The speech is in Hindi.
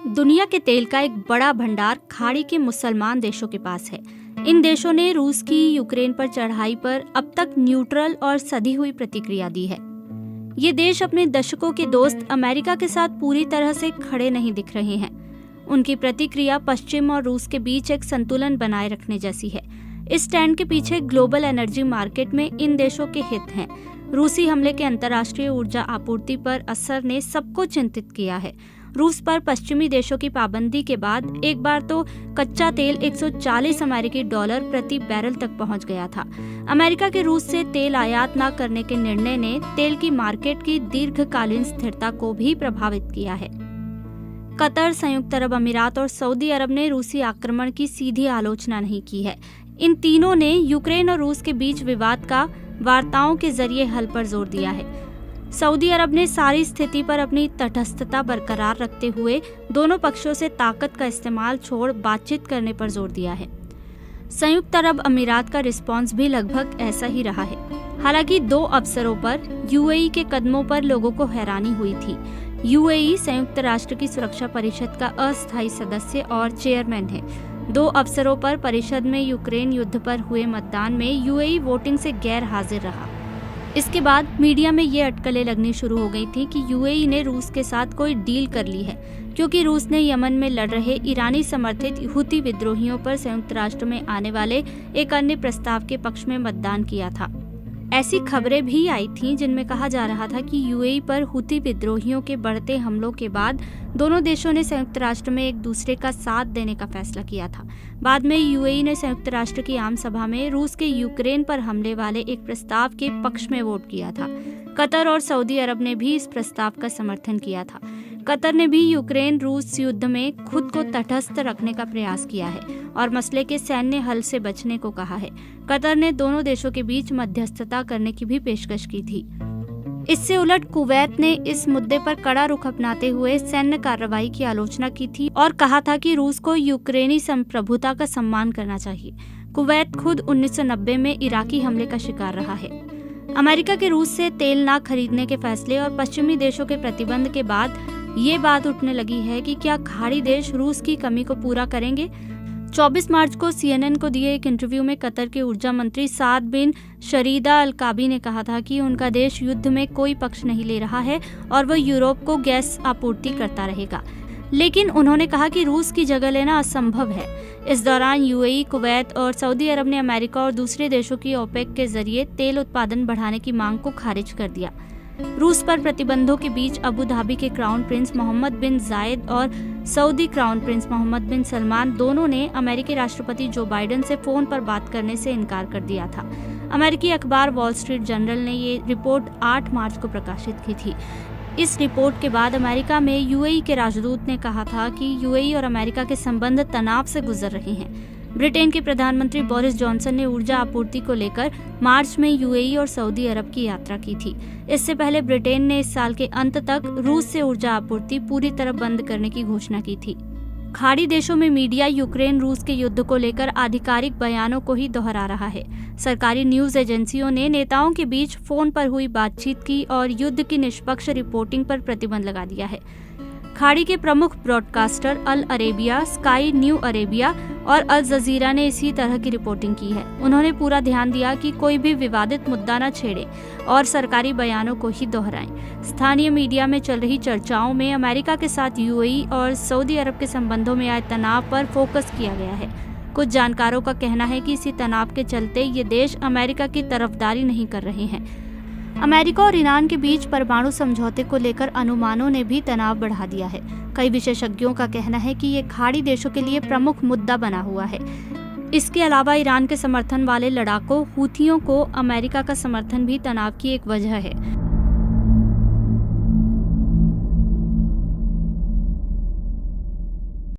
दुनिया के तेल का एक बड़ा भंडार खाड़ी के मुसलमान देशों के पास है। इन देशों ने रूस की यूक्रेन पर चढ़ाई पर अब तक न्यूट्रल और सधी हुई प्रतिक्रिया दी है। ये देश अपने दशकों के दोस्त अमेरिका के साथ पूरी तरह से खड़े नहीं दिख रहे हैं। उनकी प्रतिक्रिया पश्चिम और रूस के बीच एक संतुलन बनाए रखने जैसी है। इस स्टैंड के पीछे ग्लोबल एनर्जी मार्केट में इन देशों के हित हैं। रूसी हमले के अंतर्राष्ट्रीय ऊर्जा आपूर्ति पर असर ने सबको चिंतित किया है। रूस पर पश्चिमी देशों की पाबंदी के बाद एक बार तो कच्चा तेल 140 अमेरिकी डॉलर प्रति बैरल तक पहुंच गया था। अमेरिका के रूस से तेल आयात न करने के निर्णय ने तेल की मार्केट की दीर्घकालीन स्थिरता को भी प्रभावित किया है। कतर, संयुक्त अरब अमीरात और सऊदी अरब ने रूसी आक्रमण की सीधी आलोचना नहीं की है। इन तीनों ने यूक्रेन और रूस के बीच विवाद का वार्ताओं के जरिए हल पर जोर दिया है। सऊदी अरब ने सारी स्थिति पर अपनी तटस्थता बरकरार रखते हुए दोनों पक्षों से ताकत का इस्तेमाल छोड़ बातचीत करने पर जोर दिया है। संयुक्त अरब अमीरात का रिस्पांस भी लगभग ऐसा ही रहा है। हालांकि 2 अवसरों पर यूएई के कदमों पर लोगों को हैरानी हुई थी। यूएई संयुक्त राष्ट्र की सुरक्षा परिषद का अस्थायी सदस्य और चेयरमैन है। 2 अवसरों पर परिषद में यूक्रेन युद्ध पर हुए मतदान में यूएई वोटिंग से गैर हाजिर रहा। इसके बाद मीडिया में ये अटकलें लगनी शुरू हो गई थी कि यूएई ने रूस के साथ कोई डील कर ली है, क्योंकि रूस ने यमन में लड़ रहे ईरानी समर्थित हुती विद्रोहियों पर संयुक्त राष्ट्र में आने वाले एक अन्य प्रस्ताव के पक्ष में मतदान किया था। ऐसी खबरें भी आई थीं जिनमें कहा जा रहा था कि यूएई पर हुती विद्रोहियों के बढ़ते हमलों के बाद दोनों देशों ने संयुक्त राष्ट्र में एक दूसरे का साथ देने का फैसला किया था। बाद में यूएई ने संयुक्त राष्ट्र की आम सभा में रूस के यूक्रेन पर हमले वाले एक प्रस्ताव के पक्ष में वोट किया था। कतर और सऊदी अरब ने भी इस प्रस्ताव का समर्थन किया था। कतर ने भी यूक्रेन रूस युद्ध में खुद को तटस्थ रखने का प्रयास किया है और मसले के सैन्य हल से बचने को कहा है। कतर ने दोनों देशों के बीच मध्यस्थता करने की भी पेशकश की थी। इससे उलट कुवैत ने इस मुद्दे पर कड़ा रुख अपनाते हुए सैन्य कार्रवाई की आलोचना की थी और कहा था कि रूस को यूक्रेनी संप्रभुता का सम्मान करना चाहिए। कुवैत खुद 1990 में इराकी हमले का शिकार रहा है। अमेरिका के रूस से तेल न खरीदने के फैसले और पश्चिमी देशों के प्रतिबंध के बाद ये बात उठने लगी है कि क्या खाड़ी देश रूस की कमी को पूरा करेंगे। 24 मार्च को CNN को दिए एक इंटरव्यू में कतर के ऊर्जा मंत्री साद बिन शरीदा अल काबी ने कहा था कि उनका देश युद्ध में कोई पक्ष नहीं ले रहा है और वह यूरोप को गैस आपूर्ति करता रहेगा, लेकिन उन्होंने कहा कि रूस की जगह लेना असंभव है। इस दौरान यूएई, कुवैत और सऊदी अरब ने अमेरिका और दूसरे देशों की ओपेक के जरिए तेल उत्पादन बढ़ाने की मांग को खारिज कर दिया। रूस पर प्रतिबंधों के बीच अबू धाबी के क्राउन प्रिंस मोहम्मद बिन जायद और सऊदी क्राउन प्रिंस मोहम्मद बिन सलमान दोनों ने अमेरिकी राष्ट्रपति जो बाइडेन से फोन पर बात करने से इनकार कर दिया था। अमेरिकी अखबार वॉल स्ट्रीट जर्नल ने ये रिपोर्ट 8 मार्च को प्रकाशित की थी। इस रिपोर्ट के बाद अमेरिका में यूएई के राजदूत ने कहा था कि यूएई और अमेरिका के संबंध तनाव से गुजर रहे हैं। ब्रिटेन के प्रधानमंत्री बोरिस जॉनसन ने ऊर्जा आपूर्ति को लेकर मार्च में यूएई और सऊदी अरब की यात्रा की थी। इससे पहले ब्रिटेन ने इस साल के अंत तक रूस से ऊर्जा आपूर्ति पूरी तरह बंद करने की घोषणा की थी। खाड़ी देशों में मीडिया यूक्रेन रूस के युद्ध को लेकर आधिकारिक बयानों को ही दोहरा रहा है। सरकारी न्यूज एजेंसियों ने नेताओं के बीच फोन पर हुई बातचीत की और युद्ध की निष्पक्ष रिपोर्टिंग पर प्रतिबंध लगा दिया है। खाड़ी के प्रमुख ब्रॉडकास्टर अल अरेबिया, स्काई न्यू अरेबिया और अल जजीरा ने इसी तरह की रिपोर्टिंग की है। उन्होंने पूरा ध्यान दिया कि कोई भी विवादित मुद्दा न छेड़े और सरकारी बयानों को ही दोहराएं। स्थानीय मीडिया में चल रही चर्चाओं में अमेरिका के साथ यूएई और सऊदी अरब के संबंधों में आए तनाव पर फोकस किया गया है। कुछ जानकारों का कहना है कि इसी तनाव के चलते ये देश अमेरिका की तरफदारी नहीं कर रहे हैं। अमेरिका और ईरान के बीच परमाणु समझौते को लेकर अनुमानों ने भी तनाव बढ़ा दिया है। कई विशेषज्ञों का कहना है कि ये खाड़ी देशों के लिए प्रमुख मुद्दा बना हुआ है। इसके अलावा ईरान के समर्थन वाले लड़ाकों हूथियों को अमेरिका का समर्थन भी तनाव की एक वजह है।